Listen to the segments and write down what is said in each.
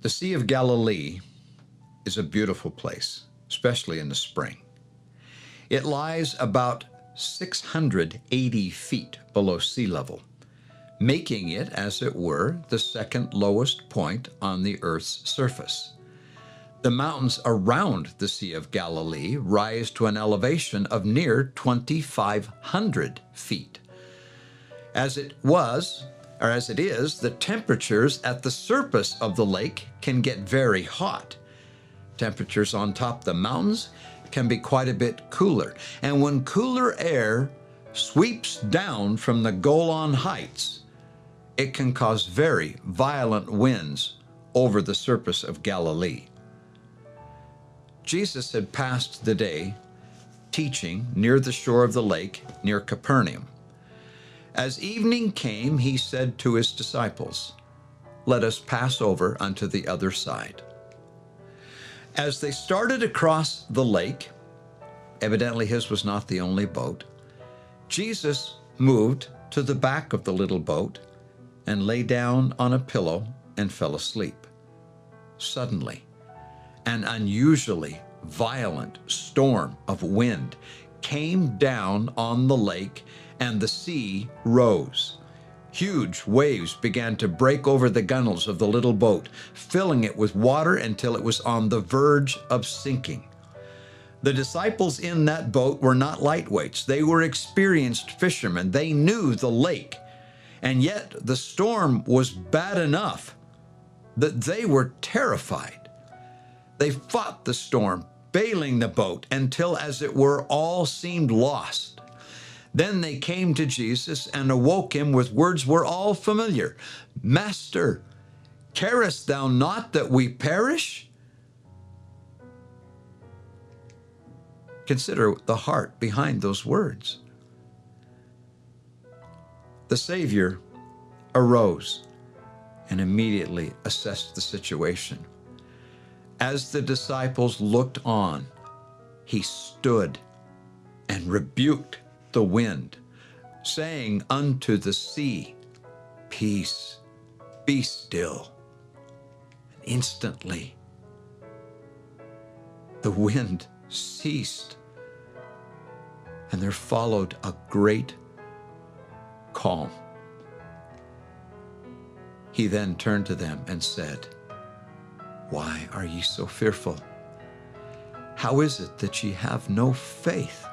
The Sea of Galilee is a beautiful place, especially in the spring. It lies about 680 feet below sea level, making it, as it were, the second lowest point on the Earth's surface. The mountains around the Sea of Galilee rise to an elevation of near 2,500 feet. As it is, the temperatures at the surface of the lake can get very hot. Temperatures on top of the mountains can be quite a bit cooler. And when cooler air sweeps down from the Golan Heights, it can cause very violent winds over the surface of Galilee. Jesus had passed the day teaching near the shore of the lake near Capernaum. As evening came, he said to his disciples, "Let us pass over unto the other side." As they started across the lake, evidently his was not the only boat, Jesus moved to the back of the little boat and lay down on a pillow and fell asleep. Suddenly, an unusually violent storm of wind came down on the lake, and the sea rose. Huge waves began to break over the gunwales of the little boat, filling it with water until it was on the verge of sinking. The disciples in that boat were not lightweights. They were experienced fishermen. They knew the lake. And yet the storm was bad enough that they were terrified. They fought the storm, bailing the boat until, as it were, all seemed lost. Then they came to Jesus and awoke him with words we're all familiar. "Master, carest thou not that we perish?" Consider the heart behind those words. The Savior arose and immediately assessed the situation. As the disciples looked on, he stood and rebuked the wind, saying unto the sea, "Peace, be still." And instantly the wind ceased, and there followed a great calm. He then turned to them and said, "Why are ye so fearful? How is it that ye have no faith?"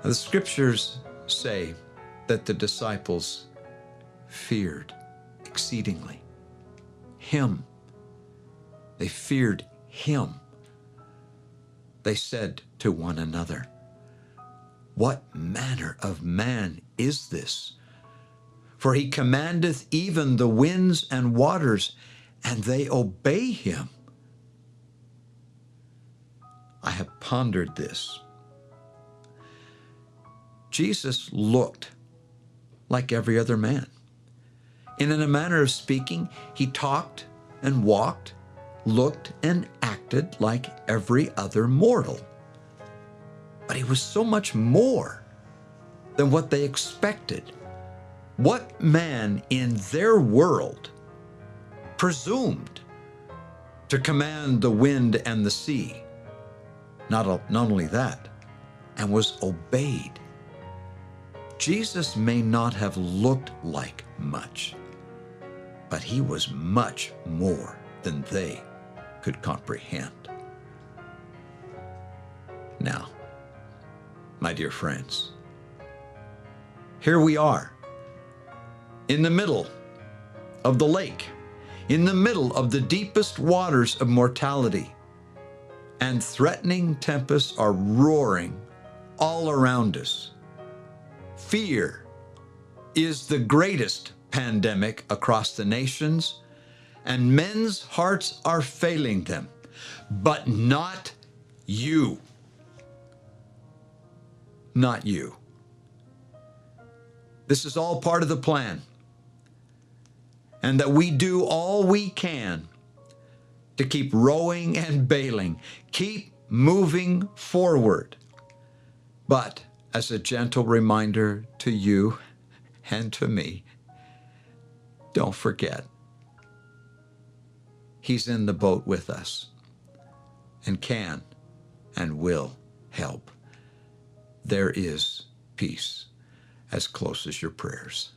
The scriptures say that the disciples feared exceedingly him. They feared him. They said to one another, "What manner of man is this? For he commandeth even the winds and waters, and they obey him." I have pondered this. Jesus looked like every other man. In a manner of speaking, he talked and walked, looked and acted like every other mortal. But he was so much more than what they expected. What man in their world presumed to command the wind and the sea? Not only that, and was obeyed. Jesus may not have looked like much, but he was much more than they could comprehend. Now, my dear friends, here we are in the middle of the lake, in the middle of the deepest waters of mortality, and threatening tempests are roaring all around us. Fear is the greatest pandemic across the nations, and men's hearts are failing them, but not you. Not you. This is all part of the plan, and that we do all we can to keep rowing and bailing, keep moving forward. But as a gentle reminder to you and to me, don't forget, He's in the boat with us and can and will help. There is peace as close as your prayers.